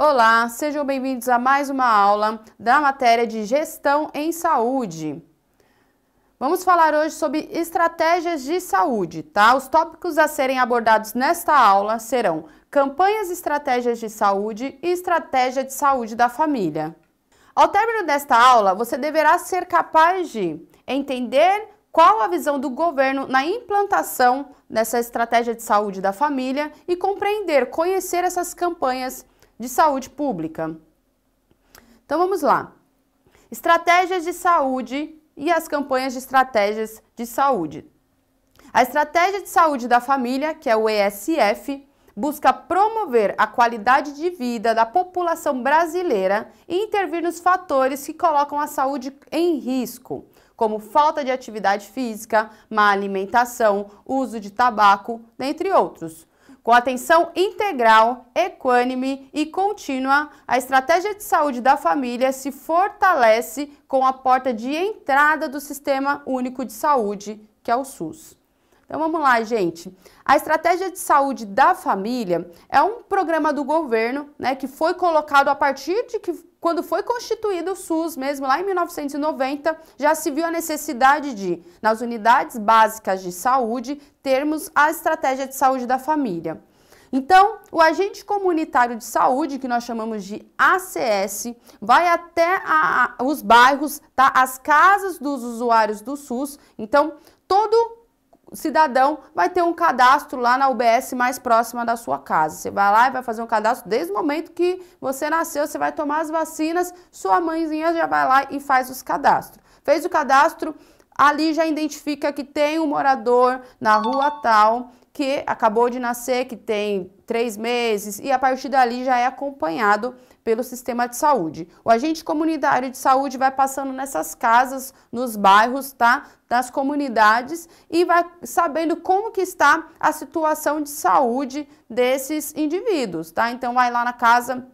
Olá, sejam bem-vindos a mais uma aula da matéria de Gestão em Saúde. Vamos falar hoje sobre estratégias de saúde, tá? Os tópicos a serem abordados nesta aula serão campanhas e estratégias de saúde e estratégia de saúde da família. Ao término desta aula, você deverá ser capaz de entender qual a visão do governo na implantação dessa estratégia de saúde da família e compreender, conhecer essas campanhas de saúde pública. Então vamos lá. Estratégias de saúde e as campanhas de estratégias de saúde. A estratégia de saúde da família, que é o ESF, busca promover a qualidade de vida da população brasileira e intervir nos fatores que colocam a saúde em risco, como falta de atividade física, má alimentação, uso de tabaco, dentre outros. Com atenção integral, equânime e contínua, a estratégia de saúde da família se fortalece com a porta de entrada do Sistema Único de Saúde, que é o SUS. Então vamos lá, gente. A estratégia de saúde da família é um programa do governo, né, que foi colocado a partir de que quando foi constituído o SUS, mesmo lá em 1990, já se viu a necessidade de, nas unidades básicas de saúde, termos a estratégia de saúde da família. Então, o agente comunitário de saúde, que nós chamamos de ACS, vai até os bairros, tá? As casas dos usuários do SUS. Então, todo cidadão vai ter um cadastro lá na UBS mais próxima da sua casa. Você vai lá e vai fazer um cadastro desde o momento que você nasceu, você vai tomar as vacinas, sua mãezinha já vai lá e faz os cadastros. Fez o cadastro, ali já identifica que tem um morador na rua tal, que acabou de nascer, que tem 3 meses, e a partir dali já é acompanhado pelo sistema de saúde. O agente comunitário de saúde vai passando nessas casas, nos bairros, tá? Das comunidades e vai sabendo como que está a situação de saúde desses indivíduos, tá? Então vai lá na casa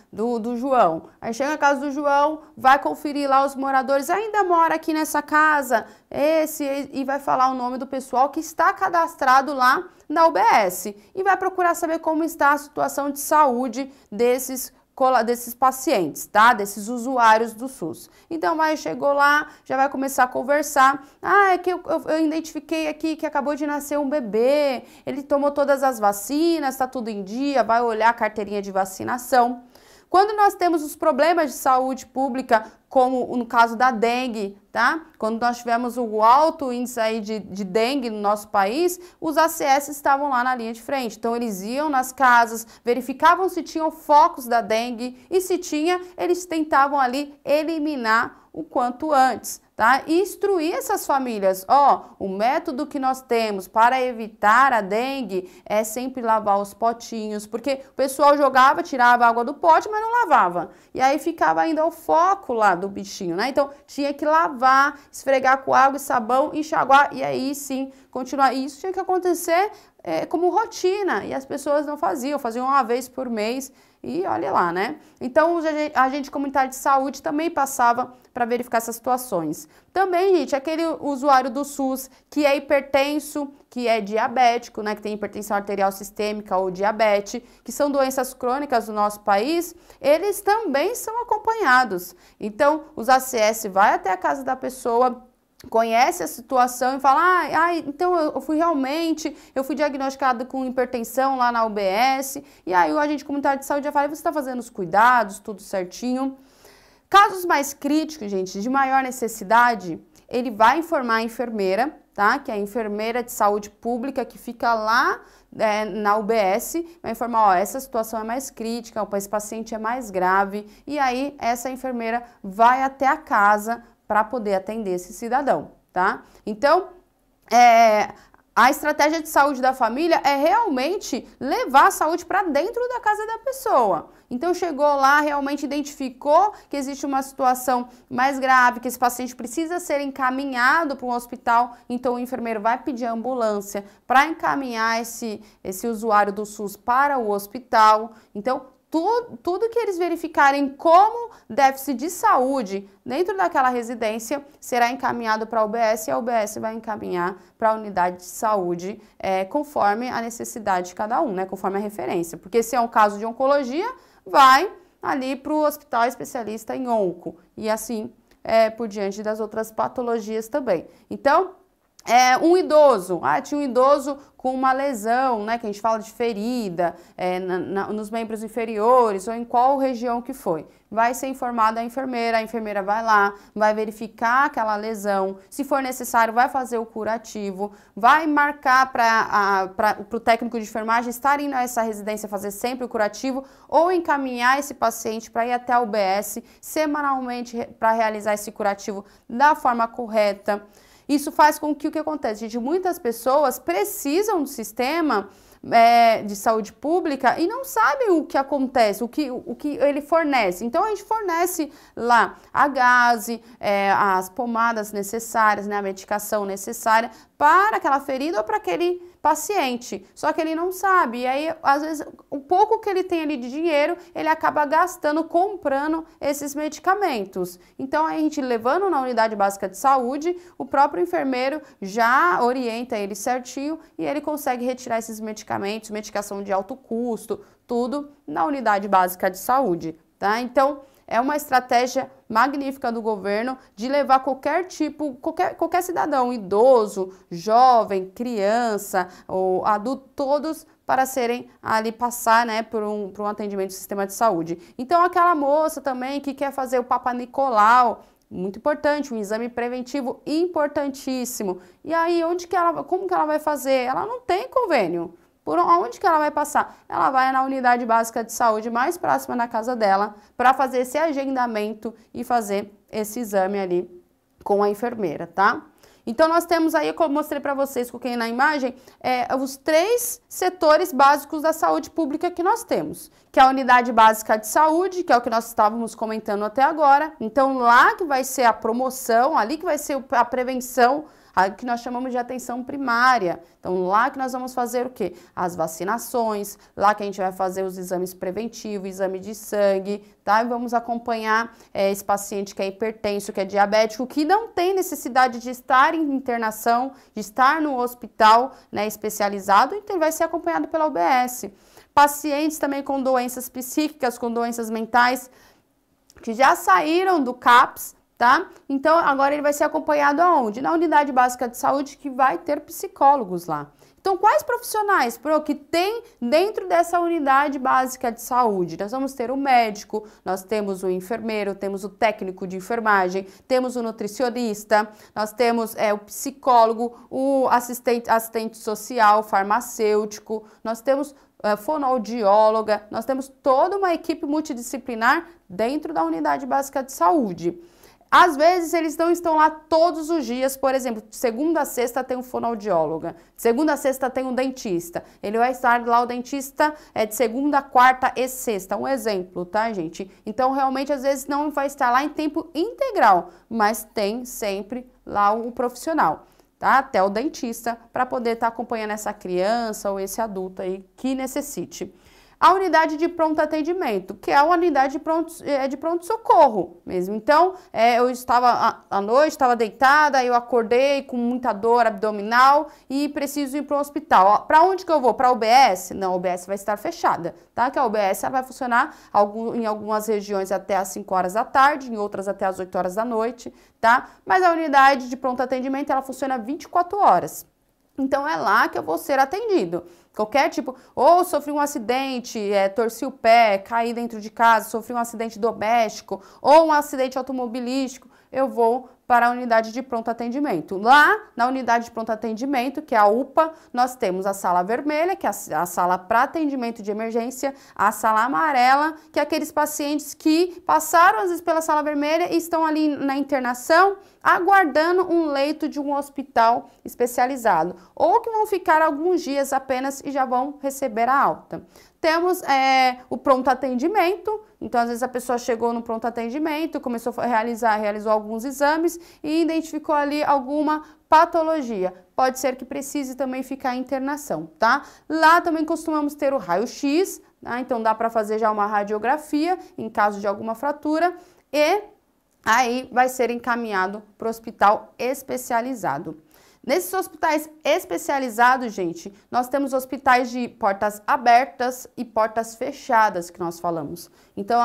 do João. Aí chega na casa do João, vai conferir lá os moradores, ainda mora aqui nessa casa, e vai falar o nome do pessoal que está cadastrado lá na UBS e vai procurar saber como está a situação de saúde desses pacientes, tá? Desses usuários do SUS. Então, chegou lá, já vai começar a conversar. É que eu identifiquei aqui que acabou de nascer um bebê, ele tomou todas as vacinas, tá tudo em dia, vai olhar a carteirinha de vacinação. Quando nós temos os problemas de saúde pública, como no caso da dengue, tá? Quando nós tivemos o alto índice aí de dengue no nosso país, os ACS estavam lá na linha de frente. Então, eles iam nas casas, verificavam se tinham focos da dengue e se tinha, eles tentavam ali eliminar o quanto antes, tá? E instruir essas famílias, o método que nós temos para evitar a dengue é sempre lavar os potinhos, porque o pessoal jogava, tirava a água do pote, mas não lavava. E aí ficava ainda o foco lá do bichinho, né? Então, tinha que lavar, esfregar com água e sabão, enxaguar, e aí sim, continuar. E isso tinha que acontecer como rotina, e as pessoas não faziam uma vez por mês, e olha lá, né? Então, o agente comunitário de saúde também passava para verificar essas situações. Também, gente, aquele usuário do SUS que é hipertenso, que é diabético, né, que tem hipertensão arterial sistêmica ou diabetes, que são doenças crônicas do nosso país, eles também são acompanhados. Então, os ACS vai até a casa da pessoa, conhece a situação e fala, então eu fui diagnosticado com hipertensão lá na UBS, e aí o agente comunitário de saúde já fala, você está fazendo os cuidados, tudo certinho. Casos mais críticos, gente, de maior necessidade, ele vai informar a enfermeira, tá? Que é a enfermeira de saúde pública que fica lá na UBS, vai informar, essa situação é mais crítica, esse paciente é mais grave, e aí essa enfermeira vai até a casa para poder atender esse cidadão, tá? Então, a estratégia de saúde da família é realmente levar a saúde para dentro da casa da pessoa. Então, chegou lá, realmente identificou que existe uma situação mais grave, que esse paciente precisa ser encaminhado para um hospital, então o enfermeiro vai pedir a ambulância para encaminhar esse usuário do SUS para o hospital. Então, tudo que eles verificarem como déficit de saúde dentro daquela residência será encaminhado para a UBS e a UBS vai encaminhar para a unidade de saúde conforme a necessidade de cada um, né? Conforme a referência. Porque se é um caso de oncologia, vai ali para o hospital especialista em onco e assim por diante das outras patologias também. Então, um idoso, tinha um idoso com uma lesão, né, que a gente fala de ferida, nos membros inferiores ou em qual região que foi. Vai ser informada a enfermeira vai lá, vai verificar aquela lesão, se for necessário vai fazer o curativo, vai marcar para o técnico de enfermagem estar indo a essa residência fazer sempre o curativo ou encaminhar esse paciente para ir até a UBS semanalmente para realizar esse curativo da forma correta. Isso faz com que o que acontece, gente, muitas pessoas precisam do sistema de saúde pública e não sabem o que acontece, o que ele fornece. Então, a gente fornece lá a gase, as pomadas necessárias, né, a medicação necessária para aquela ferida ou para aquele paciente. Só que ele não sabe. E aí, às vezes, o pouco que ele tem ali de dinheiro, ele acaba gastando, comprando esses medicamentos. Então, a gente levando na unidade básica de saúde, o próprio enfermeiro já orienta ele certinho e ele consegue retirar esses medicamentos, medicação de alto custo, tudo na unidade básica de saúde, tá? Então, é uma estratégia magnífica do governo de levar qualquer cidadão, idoso, jovem, criança ou adulto, todos para serem ali passar, né, por um atendimento do sistema de saúde. Então, aquela moça também que quer fazer o Papa Nicolau, muito importante, um exame preventivo importantíssimo. E aí, como que ela vai fazer? Ela não tem convênio. Por onde que ela vai passar? Ela vai na unidade básica de saúde mais próxima da casa dela para fazer esse agendamento e fazer esse exame ali com a enfermeira, tá? Então, nós temos aí, como eu mostrei para vocês, coloquei na imagem, os 3 setores básicos da saúde pública que nós temos, que é a unidade básica de saúde, que é o que nós estávamos comentando até agora. Então, lá que vai ser a promoção, ali que vai ser a prevenção, que nós chamamos de atenção primária. Então, lá que nós vamos fazer o quê? As vacinações, lá que a gente vai fazer os exames preventivos, exame de sangue, tá? E vamos acompanhar esse paciente que é hipertenso, que é diabético, que não tem necessidade de estar em internação, de estar no hospital, né, especializado, então vai ser acompanhado pela UBS. Pacientes também com doenças psíquicas, com doenças mentais, que já saíram do CAPS, tá? Então, agora ele vai ser acompanhado aonde? Na unidade básica de saúde, que vai ter psicólogos lá. Então, quais profissionais, que tem dentro dessa unidade básica de saúde? Nós vamos ter o médico, nós temos o enfermeiro, temos o técnico de enfermagem, temos o nutricionista, nós temos o psicólogo, o assistente social, farmacêutico, nós temos fonoaudióloga, nós temos toda uma equipe multidisciplinar dentro da unidade básica de saúde. Às vezes, eles não estão lá todos os dias, por exemplo, de segunda a sexta tem um fonoaudióloga, de segunda a sexta tem um dentista, ele vai estar lá, o dentista de segunda, quarta e sexta, um exemplo, tá, gente? Então, realmente, às vezes, não vai estar lá em tempo integral, mas tem sempre lá o profissional, tá? Até o dentista, para poder estar acompanhando essa criança ou esse adulto aí que necessite. A unidade de pronto atendimento, que é a unidade de pronto-socorro mesmo. Então, eu estava à noite, estava deitada, eu acordei com muita dor abdominal e preciso ir para o hospital. Para onde que eu vou? Para a UBS? Não, a UBS vai estar fechada, tá? Que a UBS vai funcionar em algumas regiões até às 5 horas da tarde, em outras até às 8 horas da noite, tá? Mas a unidade de pronto atendimento, ela funciona 24 horas. Então, é lá que eu vou ser atendido. Qualquer tipo, ou sofri um acidente, torci o pé, caí dentro de casa, sofri um acidente doméstico, ou um acidente automobilístico, eu vou para a unidade de pronto atendimento. Lá, na unidade de pronto atendimento, que é a UPA, nós temos a sala vermelha, que é a sala para atendimento de emergência, a sala amarela, que é aqueles pacientes que passaram, às vezes, pela sala vermelha e estão ali na internação, aguardando um leito de um hospital especializado, ou que vão ficar alguns dias apenas e já vão receber a alta. Temos o pronto atendimento, então às vezes a pessoa chegou no pronto atendimento, começou a realizou alguns exames e identificou ali alguma patologia. Pode ser que precise também ficar em internação, tá? Lá também costumamos ter o raio-x, tá? Então dá para fazer já uma radiografia em caso de alguma fratura e aí vai ser encaminhado para o hospital especializado. Nesses hospitais especializados, gente, nós temos hospitais de portas abertas e portas fechadas que nós falamos. Então,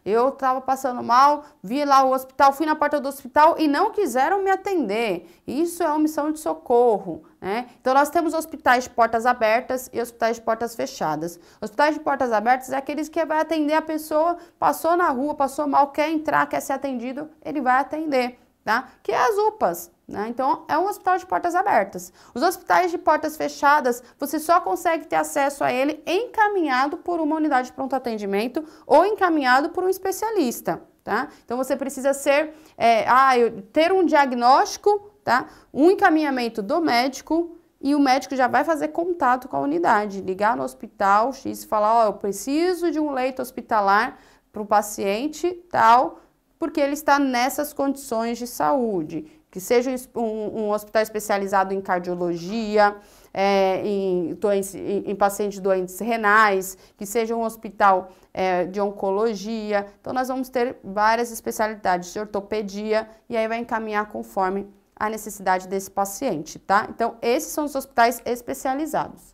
eu estava passando mal, vi lá o hospital, fui na porta do hospital e não quiseram me atender. Isso é omissão de socorro, né? Então, nós temos hospitais de portas abertas e hospitais de portas fechadas. Hospitais de portas abertas é aqueles que vai atender a pessoa, passou na rua, passou mal, quer entrar, quer ser atendido, ele vai atender, tá? Que é as UPAs. Né? Então, é um hospital de portas abertas. Os hospitais de portas fechadas, você só consegue ter acesso a ele encaminhado por uma unidade de pronto atendimento ou encaminhado por um especialista, tá? Então, você precisa ter um diagnóstico, tá? Um encaminhamento do médico e o médico já vai fazer contato com a unidade, ligar no hospital X e falar, eu preciso de um leito hospitalar para o paciente tal, porque ele está nessas condições de saúde. Que seja um hospital especializado em cardiologia, em pacientes doentes renais, que seja um hospital de oncologia. Então, nós vamos ter várias especialidades de ortopedia e aí vai encaminhar conforme a necessidade desse paciente, tá? Então, esses são os hospitais especializados.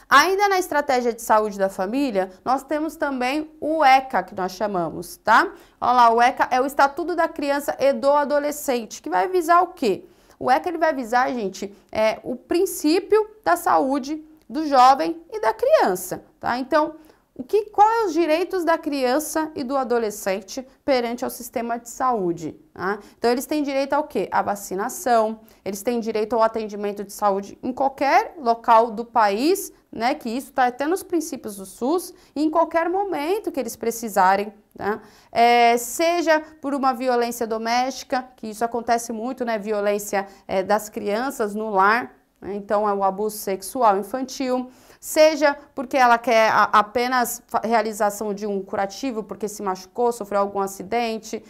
Ainda na estratégia de saúde da família, nós temos também o ECA, que nós chamamos, tá? Olha lá, o ECA é o Estatuto da Criança e do Adolescente, que vai visar o quê? O ECA ele vai visar, gente, o princípio da saúde do jovem e da criança, tá? Então, quais são os direitos da criança e do adolescente perante ao sistema de saúde? Tá? Então, eles têm direito ao quê? À vacinação, eles têm direito ao atendimento de saúde em qualquer local do país, né? Que isso está até nos princípios do SUS, e em qualquer momento que eles precisarem, tá? Seja por uma violência doméstica, que isso acontece muito, né? Violência das crianças no lar, né? Então é o abuso sexual infantil. Seja porque ela quer apenas realização de um curativo, porque se machucou, sofreu algum acidente,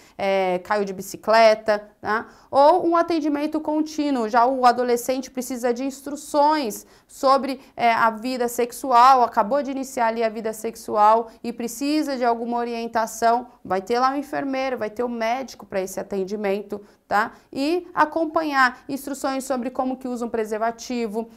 caiu de bicicleta, tá? Ou um atendimento contínuo, já o adolescente precisa de instruções sobre a vida sexual, acabou de iniciar ali a vida sexual e precisa de alguma orientação, vai ter lá um enfermeiro, vai ter um médico para esse atendimento, tá? E acompanhar instruções sobre como que usa um preservativo,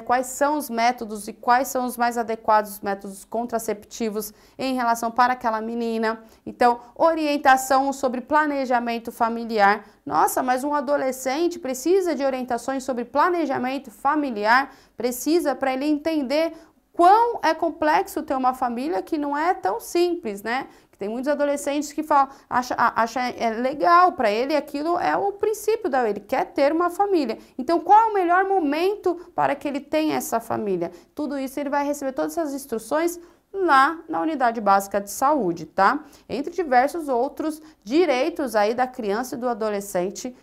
quais são os métodos e quais são os mais adequados métodos contraceptivos em relação para aquela menina. Então, orientação sobre planejamento familiar. Nossa, mas um adolescente precisa de orientações sobre planejamento familiar, precisa para ele entender quão é complexo ter uma família que não é tão simples, né? Tem muitos adolescentes que acham legal, para ele aquilo é o princípio ele quer ter uma família. Então, qual é o melhor momento para que ele tenha essa família? Tudo isso ele vai receber todas essas instruções lá na unidade básica de saúde, tá? Entre diversos outros direitos aí da criança e do adolescente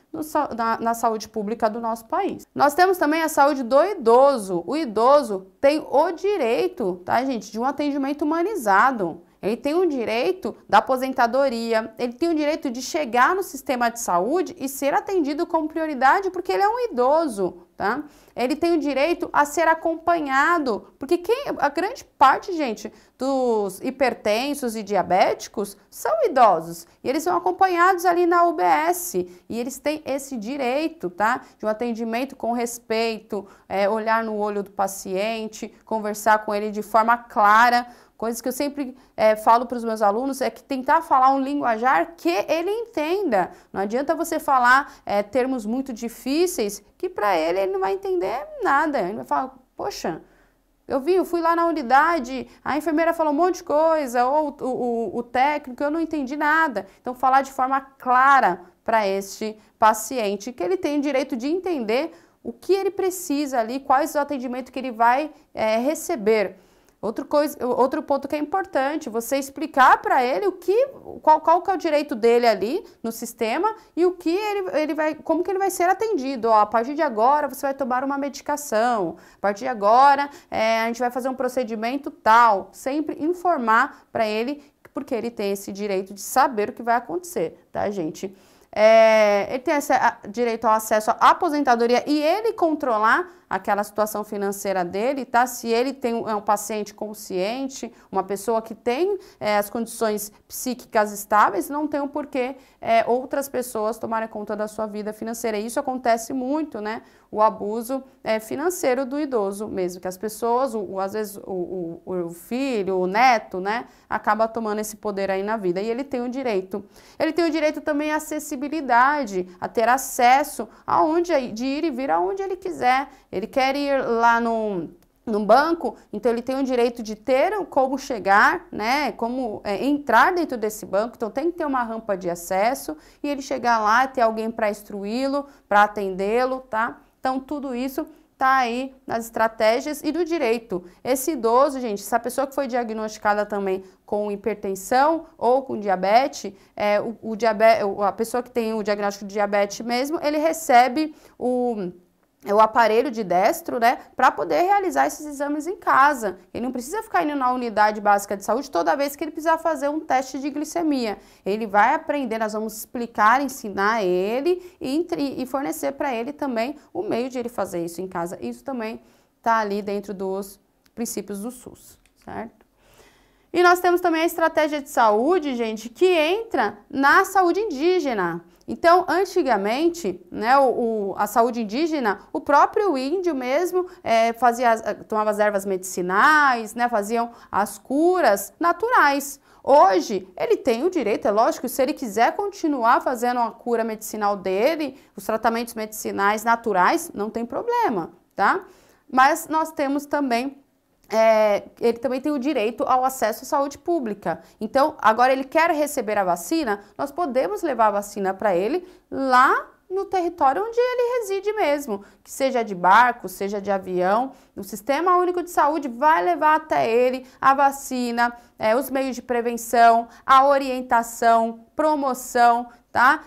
na saúde pública do nosso país. Nós temos também a saúde do idoso. O idoso tem o direito, tá, gente, de um atendimento humanizado. Ele tem o direito da aposentadoria, ele tem o direito de chegar no sistema de saúde e ser atendido como prioridade porque ele é um idoso, tá? Ele tem o direito a ser acompanhado, porque a grande parte, gente, dos hipertensos e diabéticos são idosos e eles são acompanhados ali na UBS e eles têm esse direito, tá? De um atendimento com respeito, olhar no olho do paciente, conversar com ele de forma clara. Coisas que eu sempre falo para os meus alunos é que tentar falar um linguajar que ele entenda. Não adianta você falar termos muito difíceis que para ele não vai entender nada. Ele vai falar, poxa, eu fui lá na unidade, a enfermeira falou um monte de coisa, ou o técnico, eu não entendi nada. Então, falar de forma clara para este paciente, que ele tem o direito de entender o que ele precisa ali, quais os atendimentos que ele vai receber. Outro ponto que é importante, você explicar para ele qual que é o direito dele ali no sistema e como que ele vai ser atendido. Ó, a partir de agora você vai tomar uma medicação, a partir de agora a gente vai fazer um procedimento tal. Sempre informar para ele, porque ele tem esse direito de saber o que vai acontecer, tá, gente? ele tem direito ao acesso à aposentadoria e ele controlar aquela situação financeira dele, tá? Se ele é um paciente consciente, uma pessoa que tem as condições psíquicas estáveis, não tem o porquê outras pessoas tomarem conta da sua vida financeira. E isso acontece muito, né? O abuso financeiro do idoso mesmo, que as pessoas, às vezes o filho, o neto, né? Acaba tomando esse poder aí na vida. E ele tem o direito. Ele tem o direito também à acessibilidade, a ter acesso de ir e vir aonde ele quiser. Ele quer ir lá no banco, então ele tem o direito de ter como chegar, né, como entrar dentro desse banco, então tem que ter uma rampa de acesso e ele chegar lá, ter alguém para instruí-lo, para atendê-lo, tá? Então tudo isso tá aí nas estratégias e do direito. Esse idoso, gente, essa pessoa que foi diagnosticada também com hipertensão ou com diabetes, a pessoa que tem o diagnóstico de diabetes mesmo, ele recebe o aparelho de destro, né, para poder realizar esses exames em casa. Ele não precisa ficar indo na unidade básica de saúde toda vez que ele precisar fazer um teste de glicemia. Ele vai aprender, nós vamos explicar, ensinar ele e fornecer para ele também o meio de ele fazer isso em casa. Isso também está ali dentro dos princípios do SUS, certo? E nós temos também a estratégia de saúde, gente, que entra na saúde indígena. Então, antigamente, né, a saúde indígena, o próprio índio mesmo tomava as ervas medicinais, né, faziam as curas naturais. Hoje, ele tem o direito, é lógico, se ele quiser continuar fazendo a cura medicinal dele, os tratamentos medicinais naturais, não tem problema, tá? Mas nós temos também ele também tem o direito ao acesso à saúde pública. Então, agora ele quer receber a vacina, nós podemos levar a vacina para ele lá no território onde ele reside mesmo, que seja de barco, seja de avião. O Sistema Único de Saúde vai levar até ele a vacina, os meios de prevenção, a orientação, promoção, tá?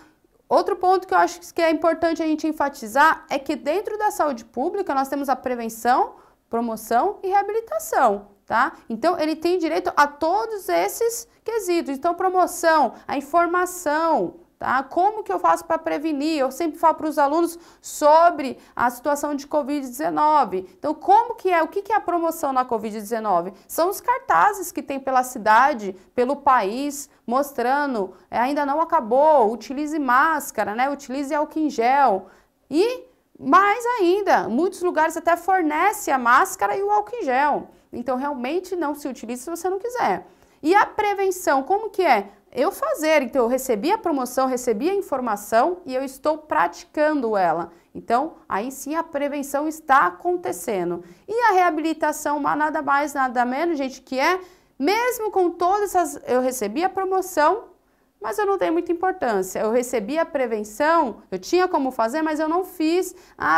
Outro ponto que eu acho que é importante a gente enfatizar é que dentro da saúde pública nós temos a prevenção, promoção e reabilitação, tá? Então, ele tem direito a todos esses quesitos. Então, promoção, a informação, tá? Como que eu faço para prevenir? Eu sempre falo para os alunos sobre a situação de Covid-19. Então, o que é a promoção na Covid-19? São os cartazes que tem pela cidade, pelo país, mostrando, ainda não acabou, utilize máscara, né? Utilize álcool em gel. E mais ainda, muitos lugares até fornecem a máscara e o álcool em gel. Então, realmente não se utiliza se você não quiser. E a prevenção, como que é? Então, eu recebi a promoção, recebi a informação e eu estou praticando ela. Então, aí sim a prevenção está acontecendo. E a reabilitação, nada mais, nada menos, gente, que mesmo com todas essas, eu recebi a promoção, mas eu não tenho muita importância. Eu recebi a prevenção, eu tinha como fazer, mas eu não fiz.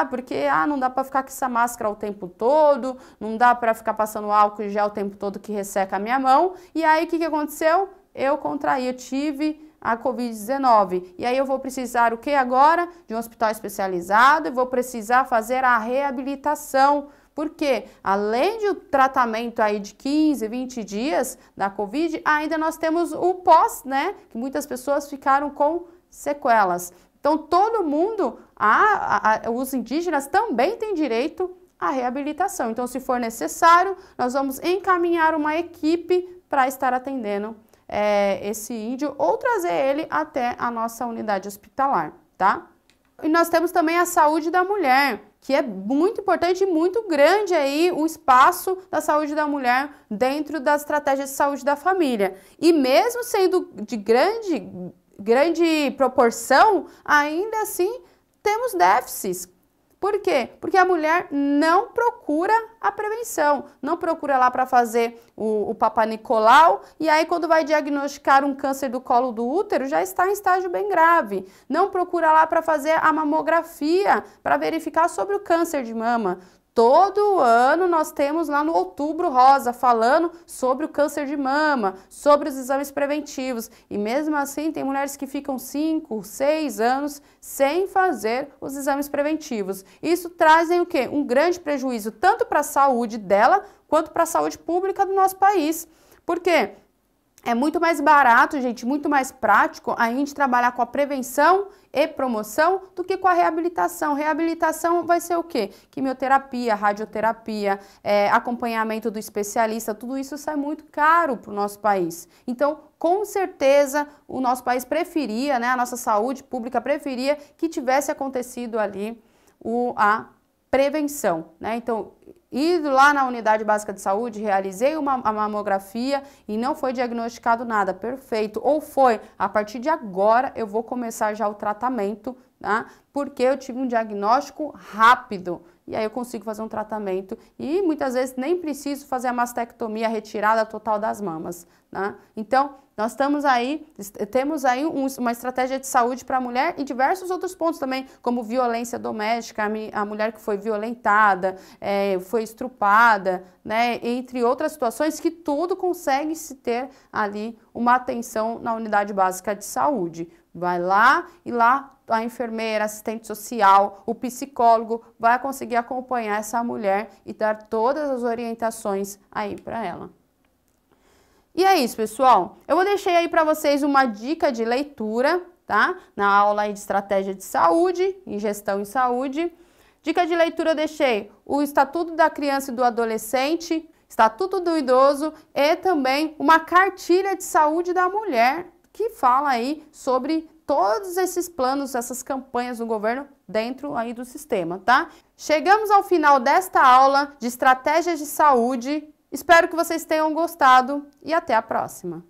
Porque não dá para ficar com essa máscara o tempo todo, não dá para ficar passando álcool em gel o tempo todo que resseca a minha mão. E aí, o que aconteceu? Eu tive a Covid-19. E aí eu vou precisar o que agora? De um hospital especializado, eu vou precisar fazer a reabilitação. Porque, além do tratamento aí de 15, 20 dias da Covid, ainda nós temos o pós, né? Que muitas pessoas ficaram com sequelas. Então, todo mundo, os indígenas também têm direito à reabilitação. Então, se for necessário, nós vamos encaminhar uma equipe para estar atendendo esse índio ou trazer ele até a nossa unidade hospitalar, tá? E nós temos também a saúde da mulher, que é muito importante e muito grande aí o espaço da saúde da mulher dentro das estratégias de saúde da família. E mesmo sendo de grande proporção, ainda assim temos déficits. Por quê? Porque a mulher não procura a prevenção, não procura lá para fazer o Papa Nicolau e aí quando vai diagnosticar um câncer do colo do útero já está em estágio bem grave. Não procura lá para fazer a mamografia para verificar sobre o câncer de mama. Todo ano nós temos lá no Outubro Rosa falando sobre o câncer de mama, sobre os exames preventivos. E mesmo assim tem mulheres que ficam 5, 6 anos sem fazer os exames preventivos. Isso traz o quê? Um grande prejuízo tanto para a saúde dela quanto para a saúde pública do nosso país. Por quê? É muito mais barato, gente, muito mais prático a gente trabalhar com a prevenção e promoção do que com a reabilitação. Reabilitação vai ser o quê? Quimioterapia, radioterapia, acompanhamento do especialista, tudo isso sai muito caro para o nosso país. Então, com certeza, o nosso país preferia, né, a nossa saúde pública preferia que tivesse acontecido ali a prevenção, né? Então, ido lá na unidade básica de saúde, realizei a mamografia e não foi diagnosticado nada, perfeito. Ou foi, a partir de agora eu vou começar já o tratamento, tá? Porque eu tive um diagnóstico rápido. E aí eu consigo fazer um tratamento e muitas vezes nem preciso fazer a mastectomia, a retirada total das mamas, né? Então, nós temos aí uma estratégia de saúde para a mulher e diversos outros pontos também, como violência doméstica, a mulher que foi violentada, foi estrupada, né? Entre outras situações que tudo consegue se ter ali uma atenção na unidade básica de saúde. Vai lá e lá a enfermeira, assistente social, o psicólogo vai conseguir acompanhar essa mulher e dar todas as orientações aí para ela. E é isso, pessoal. Eu vou deixar aí para vocês uma dica de leitura, tá? Na aula aí de estratégia de saúde, em gestão em saúde. Dica de leitura eu deixei o Estatuto da Criança e do Adolescente, Estatuto do Idoso e também uma cartilha de saúde da mulher, que fala aí sobre todos esses planos, essas campanhas do governo dentro aí do sistema, tá? Chegamos ao final desta aula de estratégias de saúde. Espero que vocês tenham gostado e até a próxima.